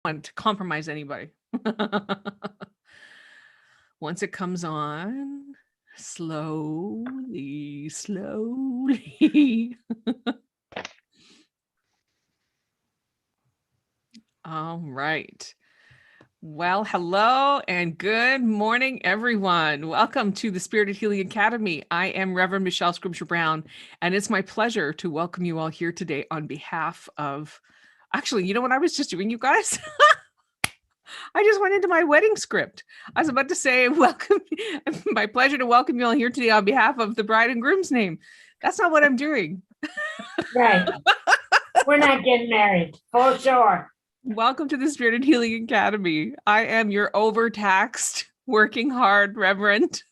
want to compromise anybody. Once it comes on, slowly. All right. Well, hello and good morning, everyone. Welcome to the Spirited Healing Academy. I am Reverend Michelle Scrimgeour-Brown, and it's my pleasure to welcome you all here today on behalf of, actually, you know what I was just doing, you guys? I just went into my wedding script. I was about to say, welcome, my pleasure to welcome you all here today on behalf of the bride and groom's name. That's not what I'm doing. Right. We're not getting married, for sure. Welcome to the Spirited Healing Academy. I am your overtaxed, working hard Reverend.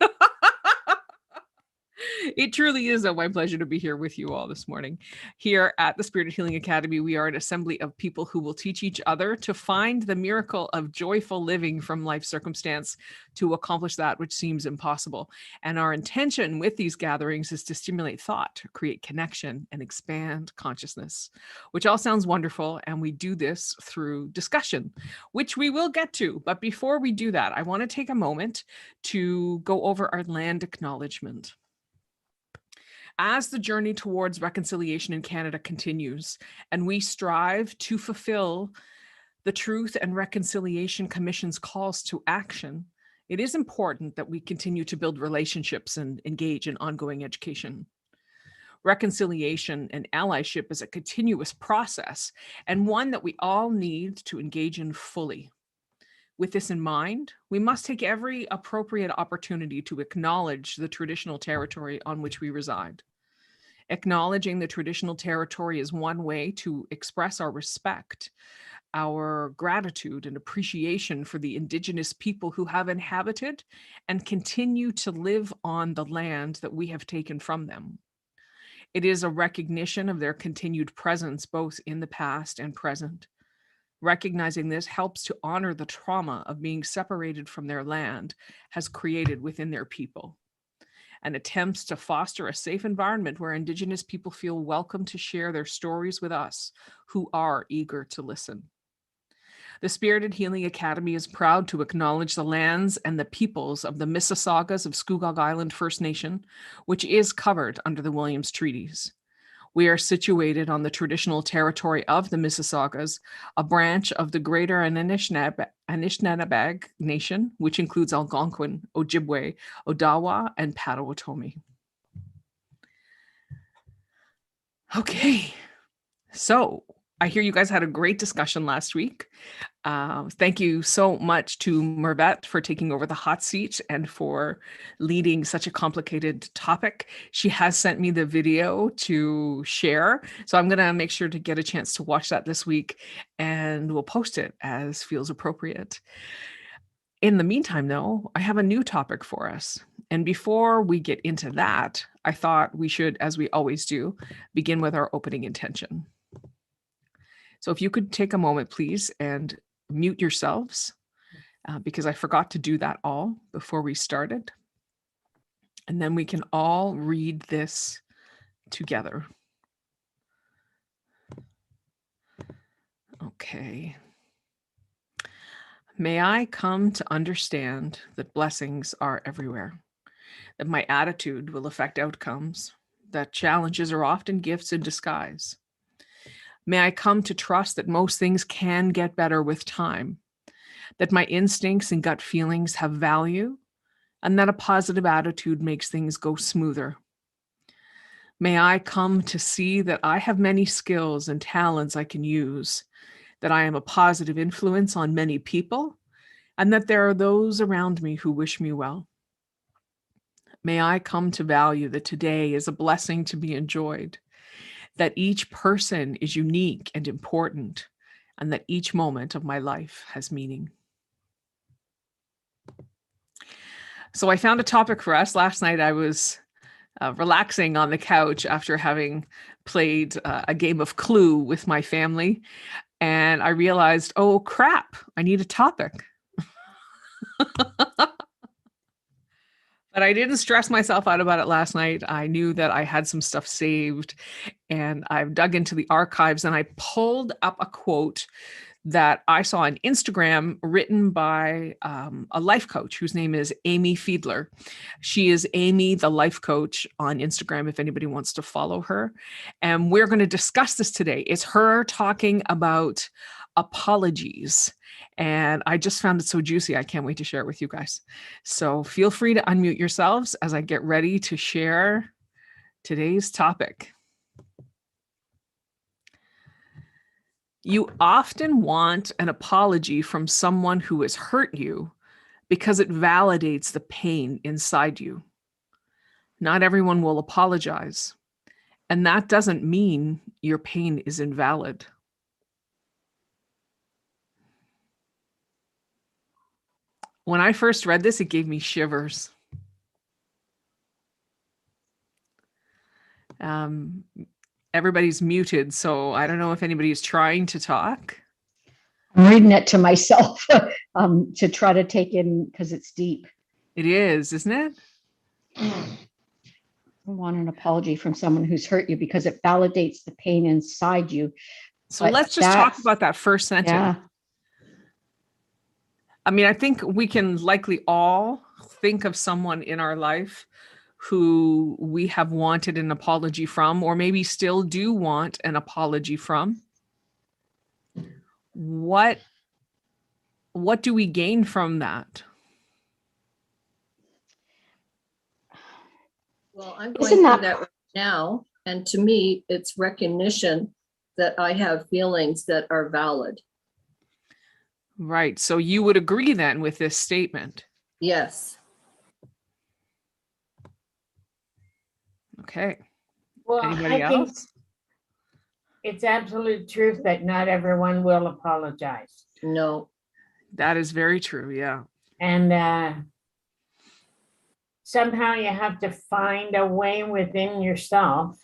It truly is my pleasure to be here with you all this morning. Here at the Spirited Healing Academy, we are an assembly of people who will teach each other to find the miracle of joyful living from life circumstance to accomplish that which seems impossible. And our intention with these gatherings is to stimulate thought, create connection, and expand consciousness, which all sounds wonderful. And we do this through discussion, which we will get to. But before we do that, I want to take a moment to go over our land acknowledgement. As the journey towards reconciliation in Canada continues, and we strive to fulfill the Truth and Reconciliation Commission's calls to action, it is important that we continue to build relationships and engage in ongoing education. Reconciliation and allyship is a continuous process and one that we all need to engage in fully. With this in mind, we must take every appropriate opportunity to acknowledge the traditional territory on which we reside. Acknowledging the traditional territory is one way to express our respect, our gratitude and appreciation for the Indigenous people who have inhabited and continue to live on the land that we have taken from them. It is a recognition of their continued presence both in the past and present. Recognizing this helps to honor the trauma of being separated from their land has created within their people, and attempts to foster a safe environment where Indigenous people feel welcome to share their stories with us, who are eager to listen. The Spirited Healing Academy is proud to acknowledge the lands and the peoples of the Mississaugas of Scugog Island First Nation, which is covered under the Williams Treaties. We are situated on the traditional territory of the Mississaugas, a branch of the Greater Anishinaabeg Nation, which includes Algonquin, Ojibwe, Odawa, and Potawatomi. Okay, so I hear you guys had a great discussion last week. Thank you so much to Mervette for taking over the hot seat and for leading such a complicated topic. She has sent me the video to share, so I'm going to make sure to get a chance to watch that this week, and we'll post it as feels appropriate. In the meantime, though, I have a new topic for us. And before we get into that, I thought we should, as we always do, begin with our opening intention. So if you could take a moment, please, and mute yourselves, because I forgot to do that all before we started. And then we can all read this together. Okay. May I come to understand that blessings are everywhere, that my attitude will affect outcomes, that challenges are often gifts in disguise. May I come to trust that most things can get better with time, that my instincts and gut feelings have value, and that a positive attitude makes things go smoother. May I come to see that I have many skills and talents I can use, that I am a positive influence on many people, and that there are those around me who wish me well. May I come to value that today is a blessing to be enjoyed, that each person is unique and important, and that each moment of my life has meaning. So I found a topic for us. Last night I was relaxing on the couch after having played a game of Clue with my family, and I realized, oh crap, I need a topic. But I didn't stress myself out about it last night. I knew that I had some stuff saved, and I've dug into the archives and I pulled up a quote that I saw on Instagram written by a life coach whose name is Amy Fiedler. She is Amy, the life coach, on Instagram, if anybody wants to follow her. And we're going to discuss this today. It's her talking about apologies. And I just found it so juicy. I can't wait to share it with you guys. So feel free to unmute yourselves as I get ready to share today's topic. You often want an apology from someone who has hurt you because it validates the pain inside you. Not everyone will apologize, and that doesn't mean your pain is invalid. When I first read this, it gave me shivers. Everybody's muted, so I don't know if anybody's trying to talk. I'm reading it to myself to try to take in, because it's deep. It is, isn't it? I want an apology from someone who's hurt you because it validates the pain inside you. So But let's just talk that's- about that first sentence. Yeah. I mean, I think we can likely all think of someone in our life who we have wanted an apology from, or maybe still do want an apology from. What do we gain from that? Well, I'm going Isn't through that- that right now, and to me, it's recognition that I have feelings that are valid. Right. So you would agree then with this statement. Yes. Okay. Well, Anybody I think else? it's absolute truth that not everyone will apologize. No. That is very true. Yeah. And somehow you have to find a way within yourself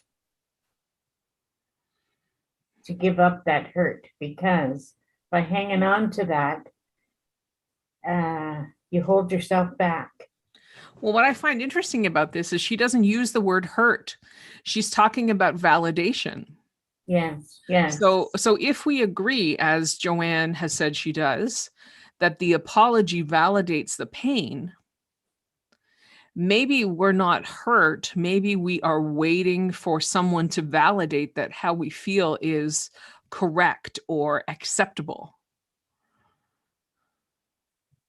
to give up that hurt, because by hanging on to that, you hold yourself back. Well, what I find interesting about this is she doesn't use the word hurt. She's talking about validation. Yes, yes. So if we agree, as Joanne has said she does, that the apology validates the pain, maybe we're not hurt. Maybe we are waiting for someone to validate that how we feel is correct or acceptable.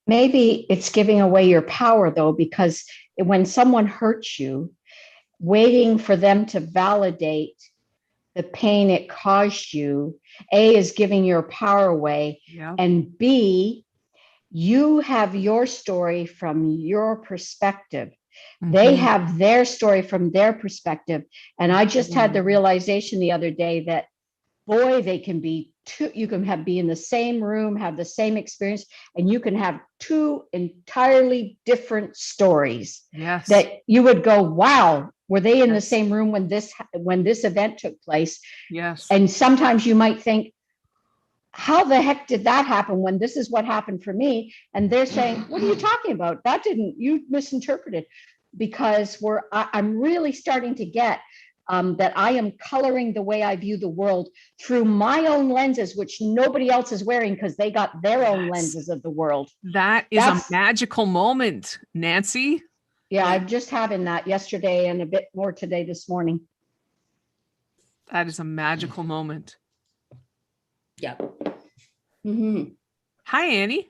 Maybe it's giving away your power, though, because when someone hurts you, waiting for them to validate the pain it caused you, A, is giving your power away, Yeah. and B, you have your story from your perspective. They Mhm. have their story from their perspective. And I just had the realization the other day that, boy, they can be two, you can be in the same room, have the same experience, and you can have two entirely different stories Yes. that you would go, wow, were they in the Yes. same room when this event took place? Yes. And sometimes you might think, how the heck did that happen when this is what happened for me? And they're saying, what are you talking about? That didn't, you misinterpreted. Because I'm really starting to get that I am coloring the way I view the world through my own lenses, which nobody else is wearing because they got their own Yes. lenses of the world. That is a magical moment, Nancy. Yeah, I'm just having that yesterday and a bit more today, this morning. That is a magical moment. Yeah. Mm-hmm. Hi, Annie.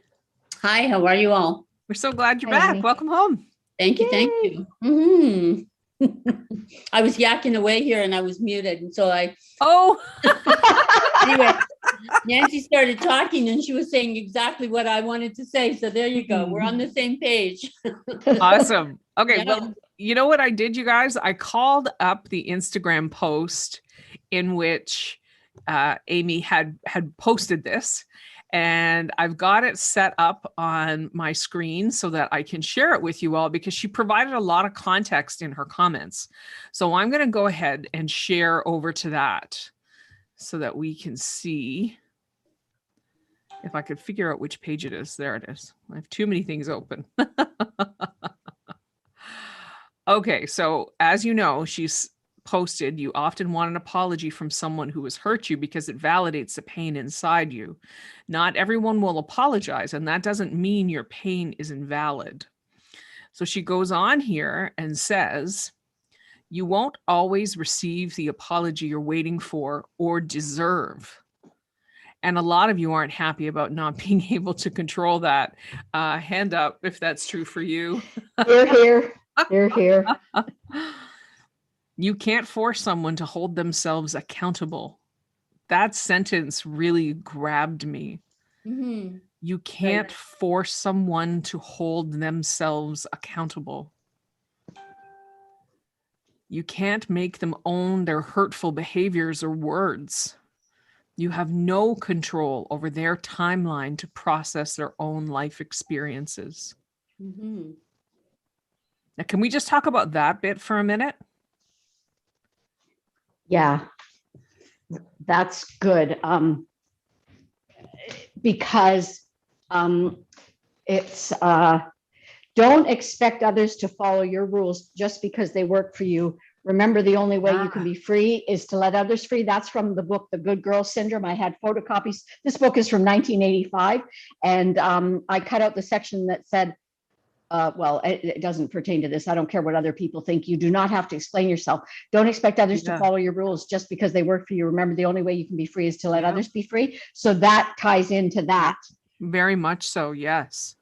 Hi, how are you all? We're so glad you're Hi, back. Annie. Welcome home. Thank you, thank you. Mm-hmm. I was yakking away here and I was muted, and so Oh, anyway, Nancy started talking and she was saying exactly what I wanted to say. So there you go. We're on the same page. awesome. Okay. Yeah. Well, you know what I did, you guys? I called up the Instagram post in which Amy had posted this, and I've got it set up on my screen so that I can share it with you all, because she provided a lot of context in her comments. So I'm going to go ahead and share over to that so that we can see. If I could figure out which page it is. There it is. I have too many things open. Okay, so as you know, she's posted, you often want an apology from someone who has hurt you because it validates the pain inside you. Not everyone will apologize, and that doesn't mean your pain is invalid. So she goes on here and says, you won't always receive the apology you're waiting for or deserve. And a lot of you aren't happy about not being able to control that. Hand up if that's true for you. Here, here, here, here. You can't force someone to hold themselves accountable. That sentence really grabbed me. Mm-hmm. You can't force someone to hold themselves accountable. You can't make them own their hurtful behaviors or words. You have no control over their timeline to process their own life experiences. Mm-hmm. Now, can we just talk about that bit for a minute? Yeah, that's good. Because it's don't expect others to follow your rules just because they work for you. Remember, the only way you can be free is to let others free. That's from the book, The Good Girl Syndrome. I had photocopies. This book is from 1985. And I cut out the section that said, well, it doesn't pertain to this. I don't care what other people think. You do not have to explain yourself. Don't expect others to follow your rules just because they work for you. Remember, the only way you can be free is to let others be free. So that ties into that. Very much so, yes.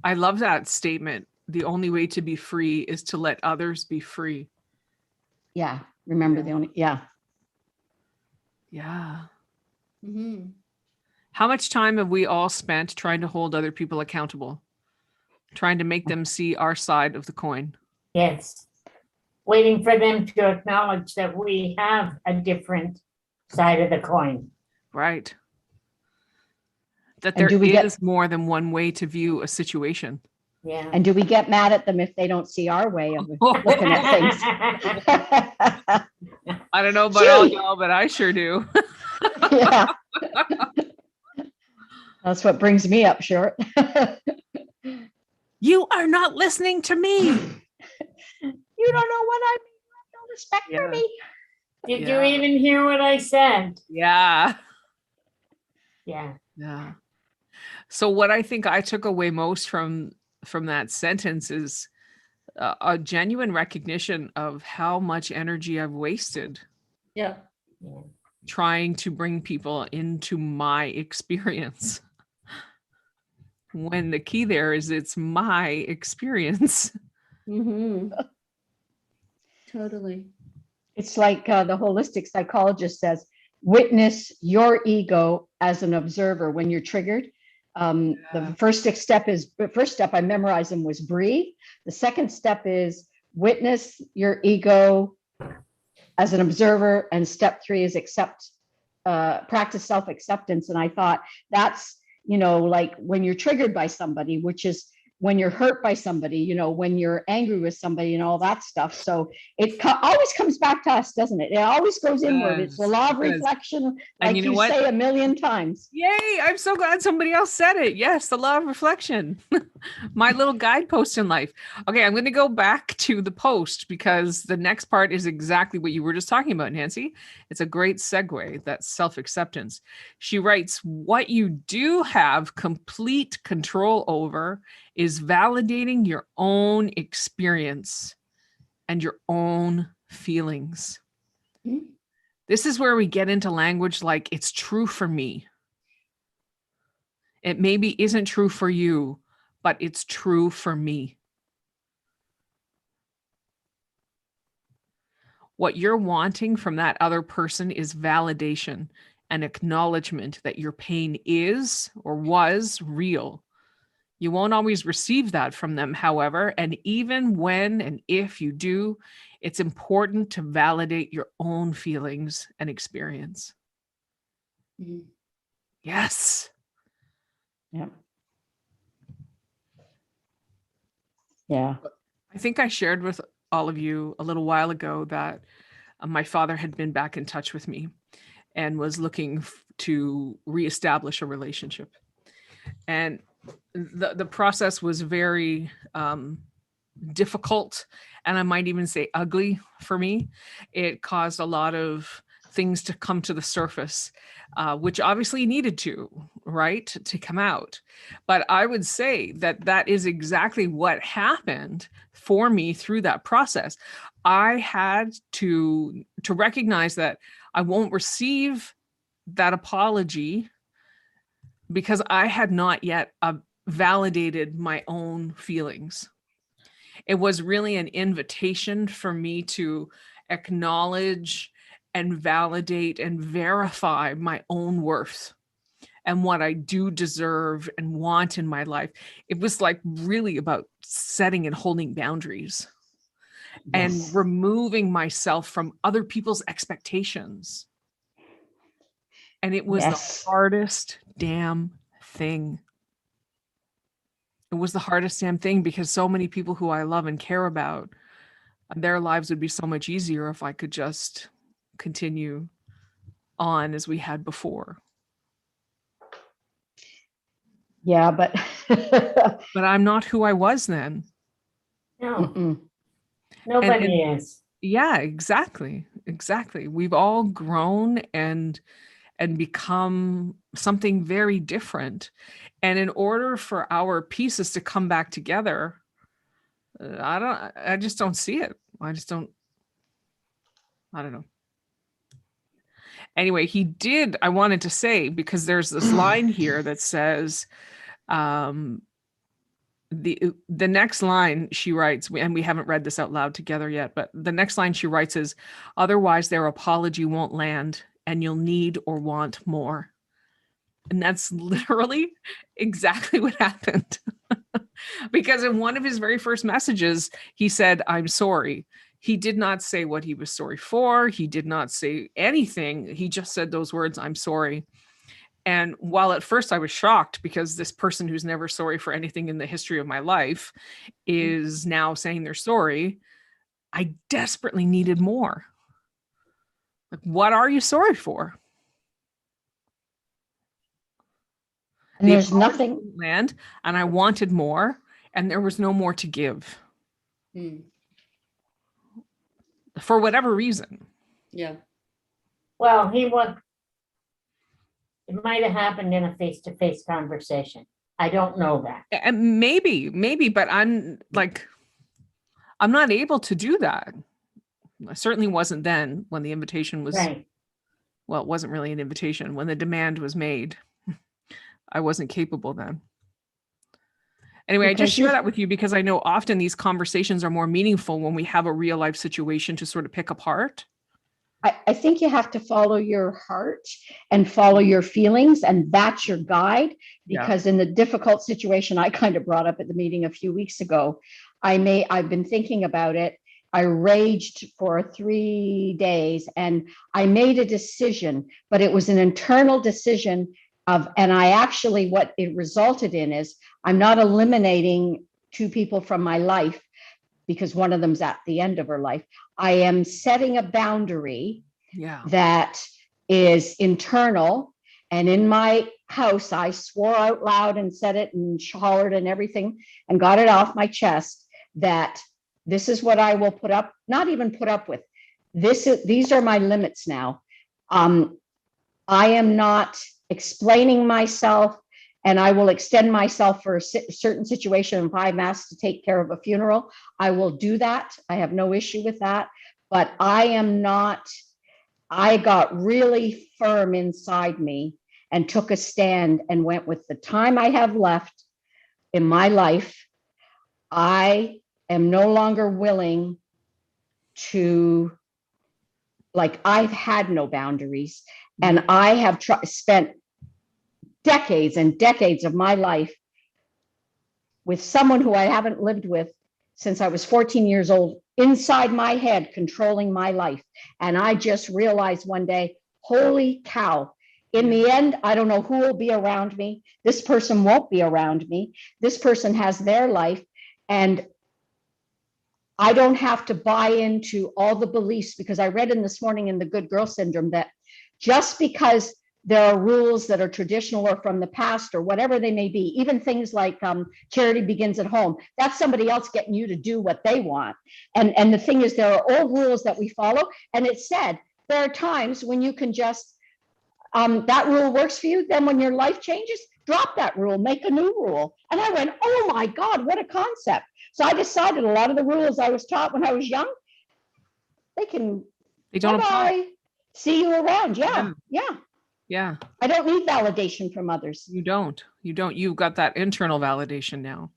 I love that statement. The only way to be free is to let others be free. Yeah. Remember, the only, Yeah. Mm-hmm. How much time have we all spent trying to hold other people accountable? Trying to make them see our side of the coin. Yes. Waiting for them to acknowledge that we have a different side of the coin. Right. That And there do we is more than one way to view a situation. Yeah. and do we get mad at them if they don't see our way of looking at things? I don't know about all Gee. y'all, but I sure do. Yeah. That's what brings me up short. You are not listening to me. You don't know what I mean. You have no respect for me. Did Yeah. you even hear what I said? Yeah. Yeah. Yeah. So what I think I took away most from that sentence is a genuine recognition of how much energy I've wasted Yeah. trying to bring people into my experience. When the key there is it's my experience. Mm-hmm. Totally. It's like the holistic psychologist says, witness your ego as an observer when you're triggered. The first step I memorized them was breathe. The second step is witness your ego as an observer. And step 3 is practice self-acceptance. And I thought that's, like when you're triggered by somebody, which is when you're hurt by somebody, when you're angry with somebody and all that stuff. So it always comes back to us, doesn't it? It always goes inward. It's the law of reflection, like you know what? say a million times. Yay, I'm so glad somebody else said it. Yes, the law of reflection. My little guidepost in life. Okay, I'm going to go back to the post because the next part is exactly what you were just talking about, Nancy. It's a great segue, that self-acceptance. She writes, what you do have complete control over is validating your own experience and your own feelings. Mm-hmm. This is where we get into language like it's true for me. It maybe isn't true for you, but it's true for me. What you're wanting from that other person is validation and acknowledgement that your pain is or was real. You won't always receive that from them, however, and even when and if you do, it's important to validate your own feelings and experience. Mm-hmm. Yes. Yeah. Yeah. I think I shared with all of you a little while ago that my father had been back in touch with me and was looking to reestablish a relationship. And the process was very difficult, and I might even say ugly for me. It caused a lot of things to come to the surface, which obviously needed to, right, to come out. But I would say that that is exactly what happened for me through that process. I had to recognize that I won't receive that apology because I had not yet validated my own feelings. It was really an invitation for me to acknowledge and validate and verify my own worth and what I do deserve and want in my life. It was like really about setting and holding boundaries and Yes. removing myself from other people's expectations. And it was Yes. the hardest damn thing. It was the hardest damn thing because so many people who I love and care about, their lives would be so much easier if I could just continue on as we had before. Yeah, but But I'm not who I was then. No, Mm-mm. nobody is. Yeah, exactly. Exactly. We've all grown and become something very different. And in order for our pieces to come back together, I just don't see it. I don't know. Anyway, I wanted to say, because there's this line here that says, the next line she writes, and we haven't read this out loud together yet, but the next line she writes is, otherwise their apology won't land and you'll need or want more. And that's literally exactly what happened. Because in one of his very first messages, he said, I'm sorry. He did not say what he was sorry for. He did not say anything. He just said those words, I'm sorry. And while at first I was shocked because this person who's never sorry for anything in the history of my life is now saying they're sorry, I desperately needed more. Like, what are you sorry for? And The there's apology nothing, didn't land, and I wanted more, and there was no more to give Hmm. for whatever reason. Yeah. Well, it might have happened in a face-to-face conversation. I don't know that. And maybe, but I'm not able to do that. I certainly wasn't then when the invitation was, Right. well, it wasn't really an invitation. When the demand was made, I wasn't capable then. Anyway, I just Because share you- that with you because I know often these conversations are more meaningful when we have a real life situation to sort of pick apart. I think you have to follow your heart and follow your feelings, and that's your guide. Yeah. Because in the difficult situation I kind of brought up at the meeting a few weeks ago, I've been thinking about it. I raged for 3 days and I made a decision, but it was an internal decision and I actually, what it resulted in is I'm not eliminating 2 people from my life because one of them's at the end of her life. I am setting a boundary Yeah. that is internal. And in my house, I swore out loud and said it and hollered and everything and got it off my chest that this is what I will put up, not even put up with. These are my limits now. I am not explaining myself, and I will extend myself for a certain situation. If I'm asked to take care of a funeral, I will do that. I have no issue with that. But I got really firm inside me and took a stand and went with the time I have left in my life. I am no longer willing to, I've had no boundaries, and I have spent decades and decades of my life with someone who I haven't lived with since I was 14 years old, inside my head, controlling my life. And I just realized one day, holy cow, in the end, I don't know who will be around me. This person won't be around me. This person has their life. And I don't have to buy into all the beliefs, because I read in this morning in the Good Girl Syndrome that just because there are rules that are traditional or from the past or whatever they may be, even things like charity begins at home. That's somebody else getting you to do what they want. And the thing is, there are old rules that we follow. And it said, there are times when you can just, that rule works for you. Then when your life changes, drop that rule, make a new rule. And I went, oh my God, what a concept. So I decided a lot of the rules I was taught when I was young, they don't apply. bye-bye. See you around. Yeah. Yeah, I don't need validation from others. you don't. You've got that internal validation now.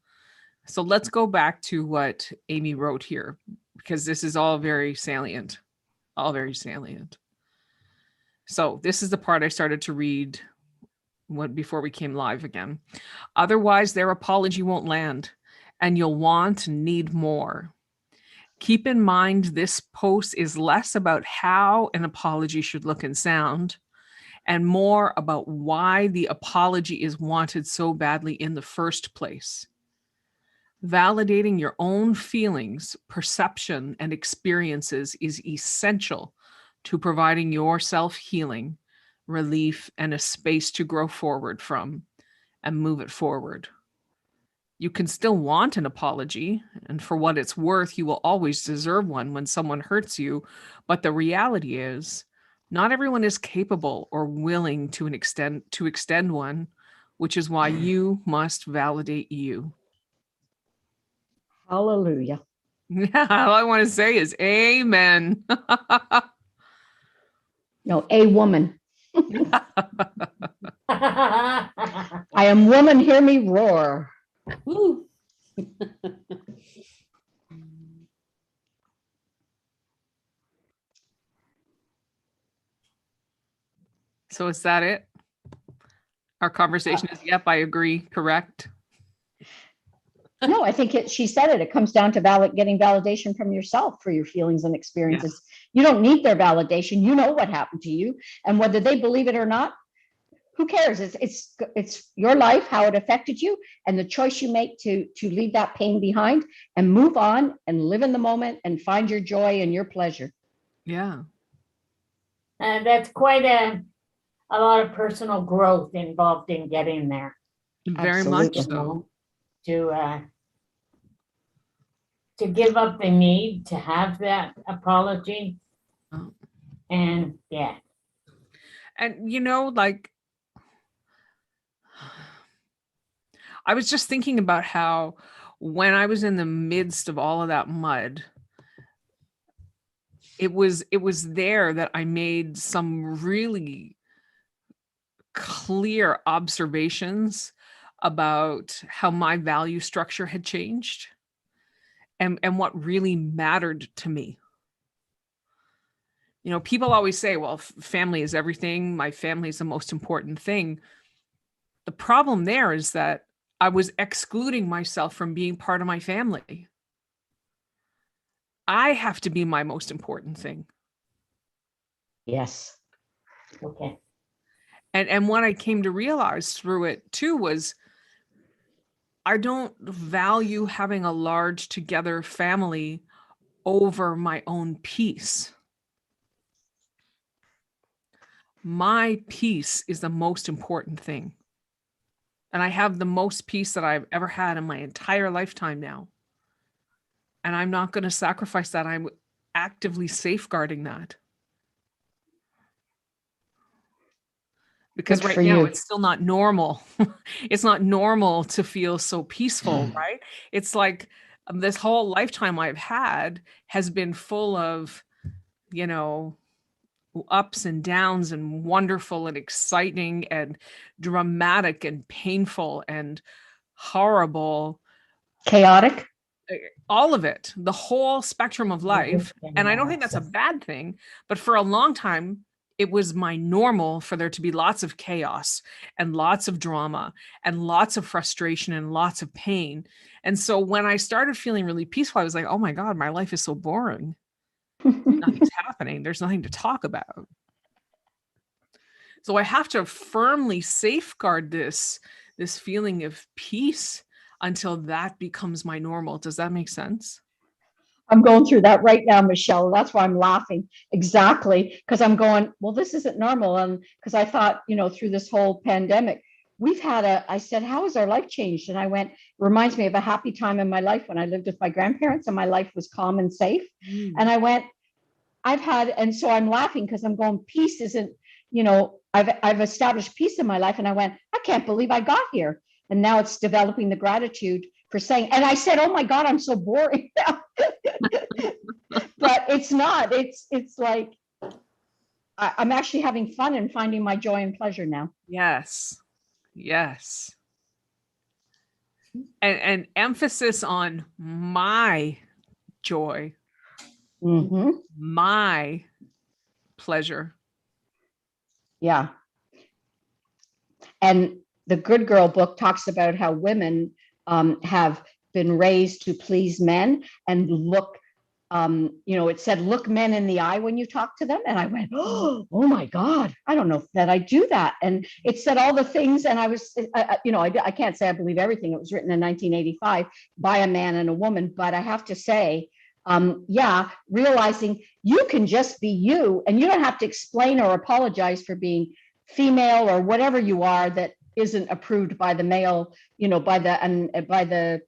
So let's go back to what Amy wrote here, because this is all very salient. All very salient. So this is the part I started to read before we came live again. Otherwise, their apology won't land, and you'll want and need more. Keep in mind, this post is less about how an apology should look and sound, and more about why the apology is wanted so badly in the first place. Validating your own feelings, perception, and experiences is essential to providing yourself healing, relief, and a space to grow forward from and move it forward. You can still want an apology, and for what it's worth, you will always deserve one when someone hurts you. But the reality is, not everyone is capable or willing to extend one, which is why you must validate you. Hallelujah. Yeah, all I want to say is amen. No, a woman. I am woman, hear me roar. Woo. So is that it? Our conversation is, yep, I agree, correct? No, I think she said it. It comes down to getting validation from yourself for your feelings and experiences. You don't need their validation. You know what happened to you, and whether they believe it or not, who cares? It's your life, how it affected you, and the choice you make to leave that pain behind and move on and live in the moment and find your joy and your pleasure. Yeah. And that's quite a lot of personal growth involved in getting there. Very much Absolutely. so. To give up the need to have that apology. Oh. And yeah. And like, I was just thinking about how when I was in the midst of all of that mud, it was there that I made some really clear observations about how my value structure had changed and what really mattered to me. People always say, well, family is everything. My family is the most important thing. The problem there is that I was excluding myself from being part of my family. I have to be my most important thing. Yes. Okay. And what I came to realize through it too was I don't value having a large together family over my own peace. My peace is the most important thing. And I have the most peace that I've ever had in my entire lifetime now. And I'm not going to sacrifice that. I'm actively safeguarding that. Because Good right for now you. it's still not normal. It's not normal to feel so peaceful, right? It's like this whole lifetime I've had has been full of, ups and downs and wonderful and exciting and dramatic and painful and horrible. Chaotic. All of it, the whole spectrum of life. And I don't think that's a bad thing, but for a long time, it was my normal for there to be lots of chaos and lots of drama and lots of frustration and lots of pain. And so when I started feeling really peaceful, I was like, oh my God, my life is so boring. Nothing's happening. There's nothing to talk about. So I have to firmly safeguard this feeling of peace until that becomes my normal. Does that make sense? I'm going through that right now, Michelle. That's why I'm laughing. Exactly. Because I'm going, well, this isn't normal. And because I thought, through this whole pandemic, I said, how has our life changed? And I went, reminds me of a happy time in my life when I lived with my grandparents and my life was calm and safe. And I went, and so I'm laughing because I'm going, peace isn't, I've established peace in my life. And I went, I can't believe I got here. And now it's developing the gratitude for saying, and I said, oh my God, I'm so boring now. But it's not, it's like, I'm actually having fun and finding my joy and pleasure now. Yes. Yes. And emphasis on my joy, Mm-hmm. my pleasure. Yeah. And the Good Girl book talks about how women have been raised to please men and look, it said, look men in the eye when you talk to them. And I went, oh my God, I don't know that I do that. And it said all the things. And I was, I can't say I believe everything. It was written in 1985 by a man and a woman. But I have to say, realizing you can just be you and you don't have to explain or apologize for being female or whatever you are that isn't approved by the male, by the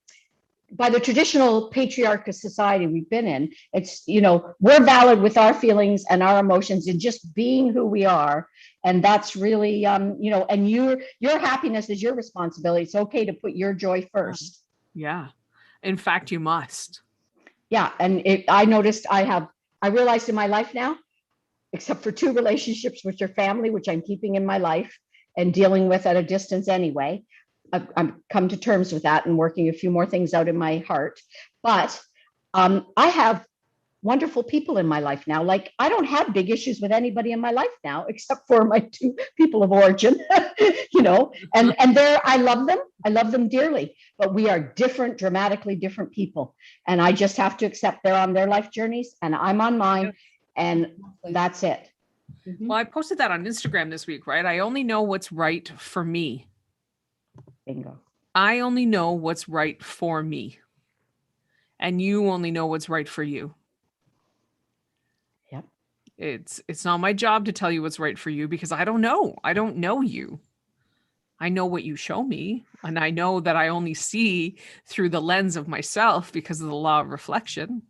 traditional patriarchal society we've been in. It's, we're valid with our feelings and our emotions and just being who we are. And that's really, and your happiness is your responsibility. It's okay to put your joy first. Yeah. In fact, you must. Yeah. And I noticed I realized in my life now, except for 2 relationships, which are family, which I'm keeping in my life and dealing with at a distance anyway. I've come to terms with that and working a few more things out in my heart. But I have wonderful people in my life now. Like, I don't have big issues with anybody in my life now, except for my 2 people of origin, and I love them. I love them dearly, but we are different, dramatically different people. And I just have to accept they're on their life journeys and I'm on mine. And that's it. Well, I posted that on Instagram this week, right? I only know what's right for me. Bingo. I only know what's right for me. And you only know what's right for you. Yep. It's not my job to tell you what's right for you because I don't know. I don't know you. I know what you show me. And I know that I only see through the lens of myself because of the law of reflection.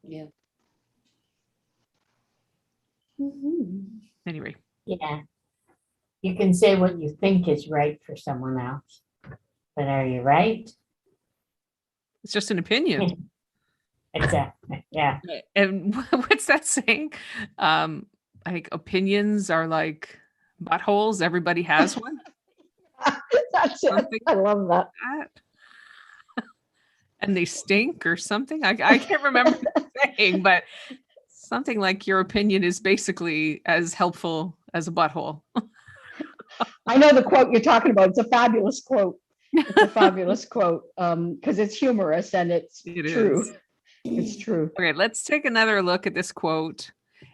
Yeah. Anyway. Yeah. You can say what you think is right for someone else, but are you right? It's just an opinion. Exactly. Yeah. And what's that saying? I think opinions are like buttholes. Everybody has one. That's it. Something I love that. like that. And they stink or something. I can't remember the saying, but something like your opinion is basically as helpful as a butthole. I know the quote you're talking about. It's a fabulous quote. It's a fabulous quote because it's humorous and it's true. It's true. Okay, let's take another look at this quote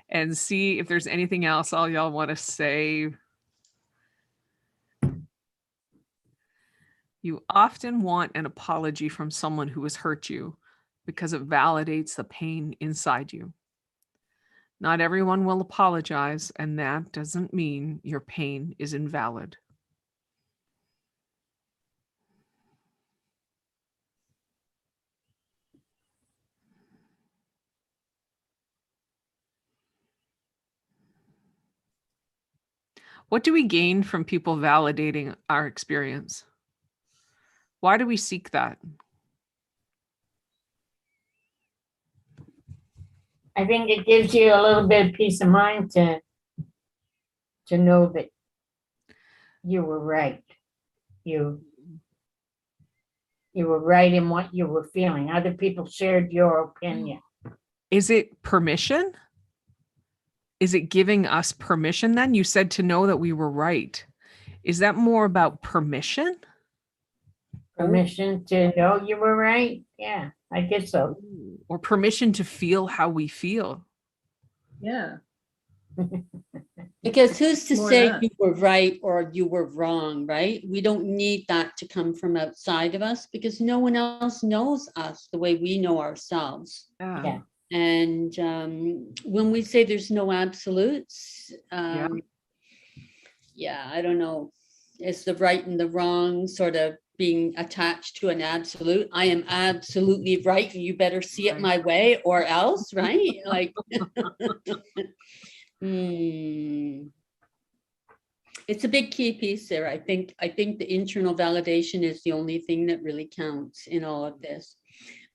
and see if there's anything else all y'all want to say. You often want an apology from someone who has hurt you because it validates the pain inside you. Not everyone will apologize, and that doesn't mean your pain is invalid. What do we gain from people validating our experience? Why do we seek that? I think it gives you a little bit of peace of mind to know that you were right. You were right in what you were feeling. Other people shared your opinion. Is it permission? Is it giving us permission then? You said to know that we were right. Is that more about permission? Permission to know you were right? Yeah, I guess so. Or permission to feel how we feel? Yeah. Because who's to More say that. you were right or you were wrong, right? We don't need that to come from outside of us because no one else knows us the way we know ourselves. Yeah. And when we say there's no absolutes, yeah, I don't know. It's the right and the wrong sort of being attached to an absolute. I am absolutely right, and you better see it Right. my way or else, right? Like, it's a big key piece there. I think the internal validation is the only thing that really counts in all of this.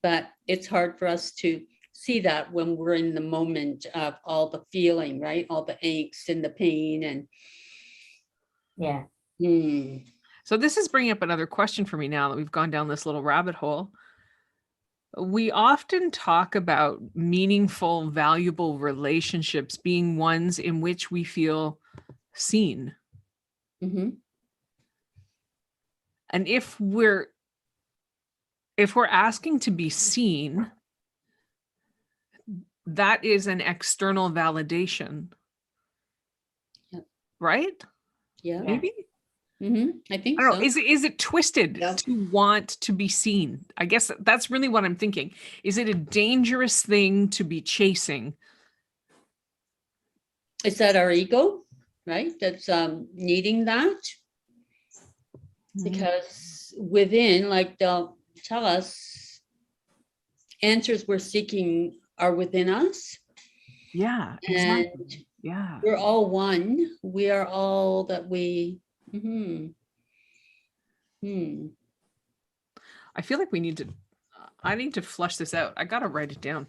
But it's hard for us to see that when we're in the moment of all the feeling, right? All the angst and the pain and Yeah. So this is bringing up another question for me now that we've gone down this little rabbit hole. We often talk about meaningful, valuable relationships being ones in which we feel seen. Mhm. And if we're asking to be seen, that is an external validation. Yep. Right? Yeah. Maybe? I think I don't know. so. Is it twisted Yeah. to want to be seen? I guess that's really what I'm thinking. Is it a dangerous thing to be chasing? Is that our ego, right? That's needing that because within, like they'll tell us, answers we're seeking are within us, Yeah, and exactly. Yeah. we're all one. We are all that we. I feel like I need to flush this out. I gotta write it down.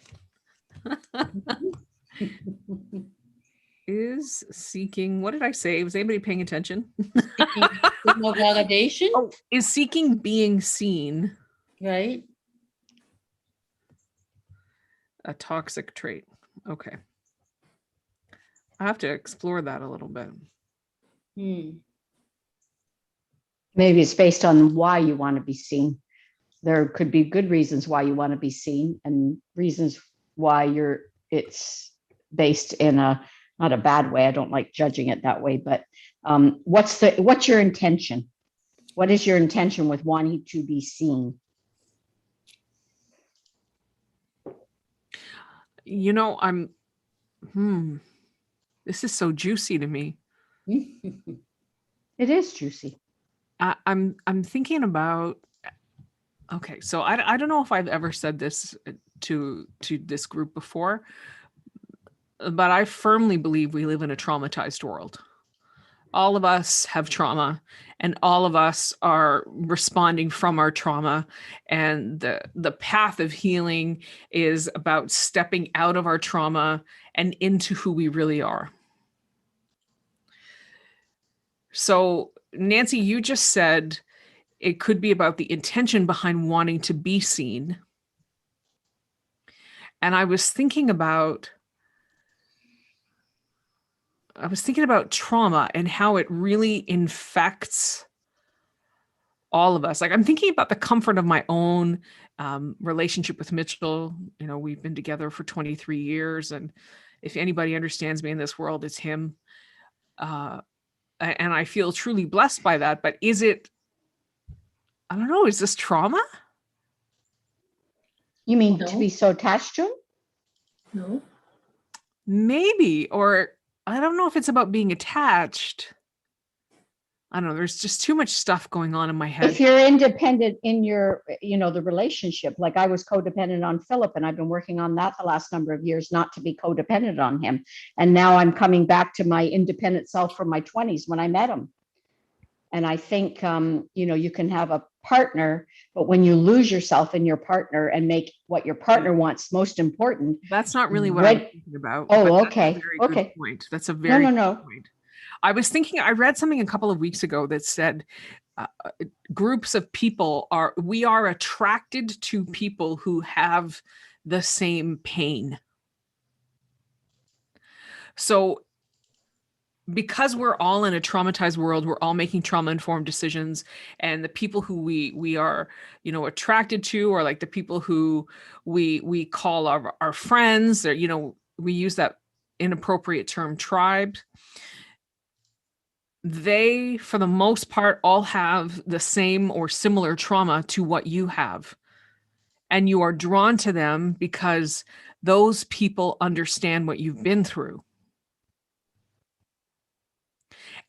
Is seeking, what did I say? Was anybody paying attention? No validation, Oh, is seeking being seen right? a toxic trait? Okay. I have to explore that a little bit. Maybe it's based on why you want to be seen. There could be good reasons why you want to be seen and reasons why it's based in a, not a bad way. I don't like judging it that way, but what's your intention? What is your intention with wanting to be seen? You know, this is so juicy to me. It is juicy. I'm thinking about, okay, so I don't know if I've ever said this to this group before, but I firmly believe we live in a traumatized world. All of us have trauma, and all of us are responding from our trauma. And the path of healing is about stepping out of our trauma and into who we really are. So, Nancy, you just said it could be about the intention behind wanting to be seen. And I was thinking about trauma and how it really infects all of us. Like, I'm thinking about the comfort of my own relationship with Mitchell. You know, we've been together for 23 years. And if anybody understands me in this world, it's him. And I feel truly blessed by that. But is it, I don't know, is this trauma? You mean No. to be so attached to him? No. Maybe, or I don't know if it's about being attached. I don't know. There's just too much stuff going on in my head. If you're independent in your, the relationship, like I was codependent on Philip, and I've been working on that the last number of years, not to be codependent on him. And now I'm coming back to my independent self from my 20s when I met him. And I think, you can have a partner, but when you lose yourself in your partner and make what your partner wants most important. That's not really what I'm thinking about. Oh, but okay. That's a very Okay. good point. That's a very No. good point. I was thinking, I read something a couple of weeks ago that said groups of people we are attracted to people who have the same pain. So because we're all in a traumatized world, we're all making trauma-informed decisions, and the people who we are, attracted to, or like the people who we call our friends, or we use that inappropriate term tribe. they, for the most part, all have the same or similar trauma to what you have. And you are drawn to them because those people understand what you've been through.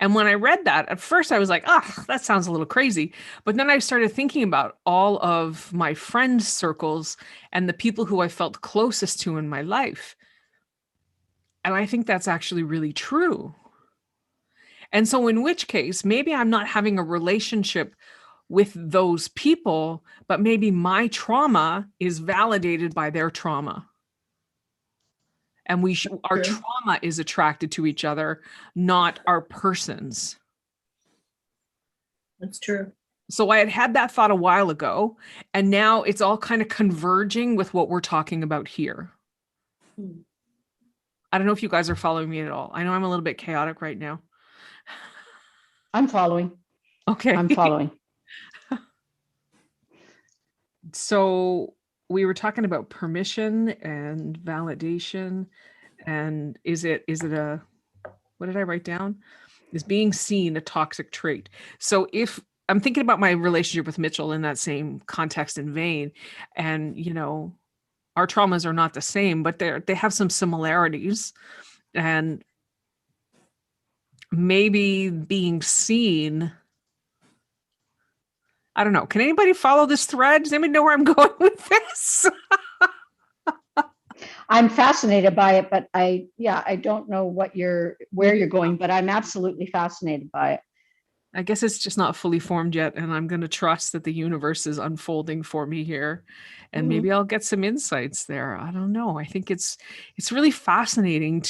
And when I read that, at first I was like, ah, that sounds a little crazy. But then I started thinking about all of my friend circles and the people who I felt closest to in my life. And I think that's actually really true. And so, in which case, maybe I'm not having a relationship with those people, but maybe my trauma is validated by their trauma. And our True. trauma is attracted to each other, not our persons. That's true. So I had that thought a while ago, and now it's all kind of converging with what we're talking about here. Hmm. I don't know if you guys are following me at all. I know I'm a little bit chaotic right now. I'm following. Okay. I'm following. So we were talking about permission and validation, and is it a, what did I write down? Is being seen a toxic trait? So if I'm thinking about my relationship with Mitchell in that same context and vein, and our traumas are not the same, but they have some similarities, and maybe being seen. I don't know. Can anybody follow this thread? Does anybody know where I'm going with this? I'm fascinated by it, but I don't know where you're going, but I'm absolutely fascinated by it. I guess it's just not fully formed yet, and I'm going to trust that the universe is unfolding for me here, and maybe I'll get some insights there. I don't know. I think it's really fascinating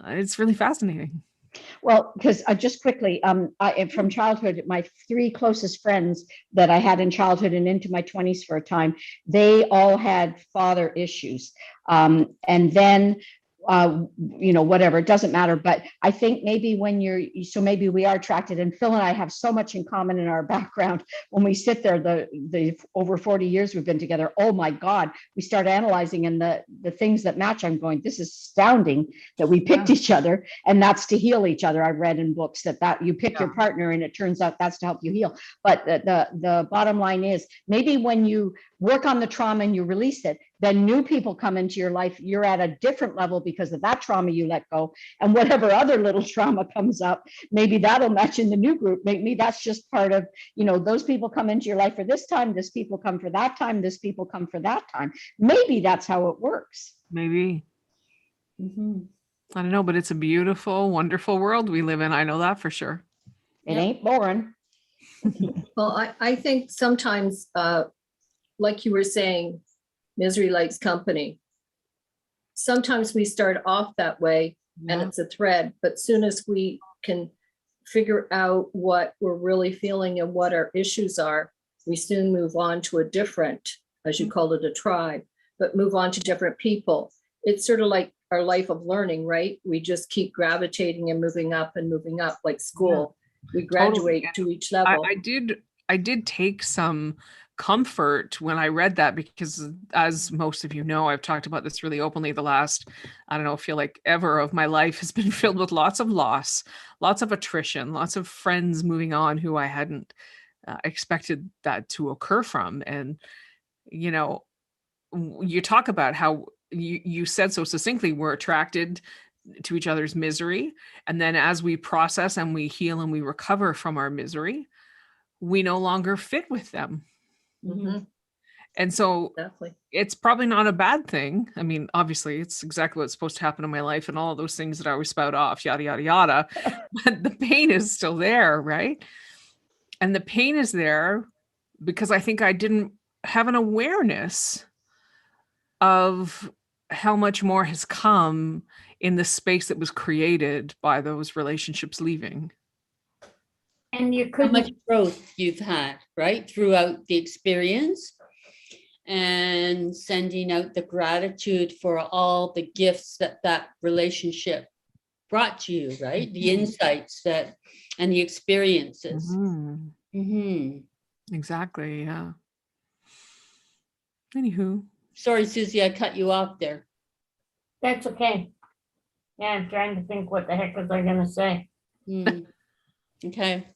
it's really fascinating. Well, because just quickly, from childhood, my three closest friends that I had in childhood and into my 20s for a time, they all had father issues. And then, whatever, it doesn't matter. But I think maybe maybe we are attracted. And Phil and I have so much in common in our background. When we sit there, the over 40 years we've been together, oh my God, we start analyzing, and the things that match, I'm going, this is astounding that we picked each other, and that's to heal each other. I've read in books that you pick your partner and it turns out that's to help you heal. But the bottom line is, maybe when you work on the trauma and you release it, then new people come into your life. You're at a different level because of that trauma you let go. And whatever other little trauma comes up, maybe that'll match in the new group. Maybe that's just part of, those people come into your life for this time, this people come for that time, this people come for that time. Maybe that's how it works. Maybe. Mm-hmm. I don't know, but it's a beautiful, wonderful world we live in. I know that for sure. It ain't boring. Well, I think sometimes, like you were saying, misery likes company. Sometimes we start off that way and it's a thread, but soon as we can figure out what we're really feeling and what our issues are, we soon move on to a different, as you call it, a tribe, but move on to different people. It's sort of like our life of learning, right? We just keep gravitating and moving up like school. We graduate to each level. I did take some comfort when I read that, because as most of you know, I've talked about this really openly. The last, I don't know, feel like ever of my life has been filled with lots of loss, lots of attrition, lots of friends moving on who I hadn't expected that to occur from. And, you talk about how you said so succinctly, we're attracted to each other's misery. And then as we process and we heal and we recover from our misery, we no longer fit with them. Mhm. And so Exactly. it's probably not a bad thing. I mean, obviously it's exactly what's supposed to happen in my life and all of those things that I always spout off, yada, yada, yada. But the pain is still there, right? And the pain is there because I think I didn't have an awareness of how much more has come in the space that was created by those relationships leaving. And you How much couldn't, growth you've had, right, throughout the experience, and sending out the gratitude for all the gifts that relationship brought to you, right? The insights and the experiences. Mhm. Mhm. Exactly. Yeah. Anywho. Sorry, Susie, I cut you off there. that's okay. Yeah, I'm trying to think what the heck was I gonna say. Hmm. Okay.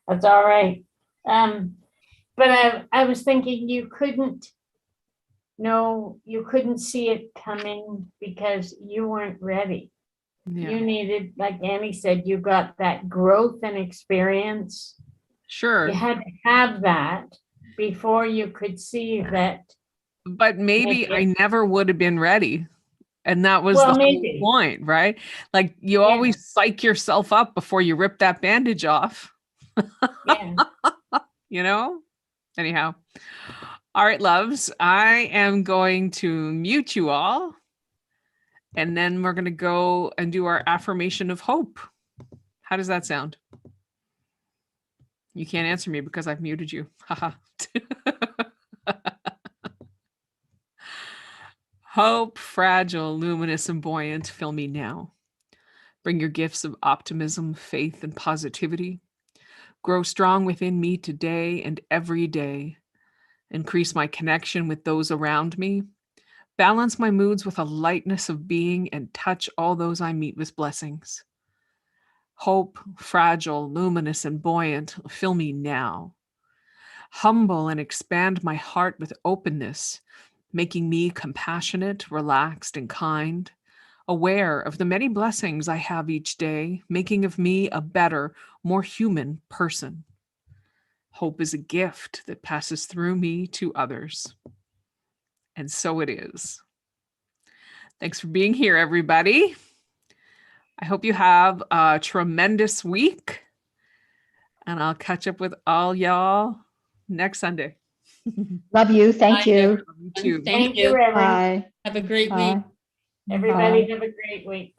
That's all right. But I was thinking you couldn't see it coming because you weren't ready. Yeah, You needed, like Annie said, you got that growth and experience. sure. You had to have that before you could see that. But maybe Yeah. I never would have been ready. And that was Well, the whole maybe. point, right? Like you Yeah. always psych yourself up before you rip that bandage off, Yeah. you know? Anyhow. All right, loves, I am going to mute you all. And then we're going to go and do our affirmation of hope. How does that sound? You can't answer me because I've muted you. Haha. Hope, fragile, luminous, and buoyant, fill me now. Bring your gifts of optimism, faith, and positivity. Grow strong within me today and every day. Increase my connection with those around me. Balance my moods with a lightness of being and touch all those I meet with blessings. Hope, fragile, luminous, and buoyant, fill me now. Humble and expand my heart with openness, making me compassionate, relaxed, and kind. Aware of the many blessings I have each day, making of me a better, more human person. Hope is a gift that passes through me to others. And so it is. Thanks for being here, everybody. I hope you have a tremendous week. And I'll catch up with all y'all next Sunday. Love you. Thank Bye, you. everyone. You too. Thank you. Reverend. Bye. Have a great Bye. week. Everybody Bye. have a great week.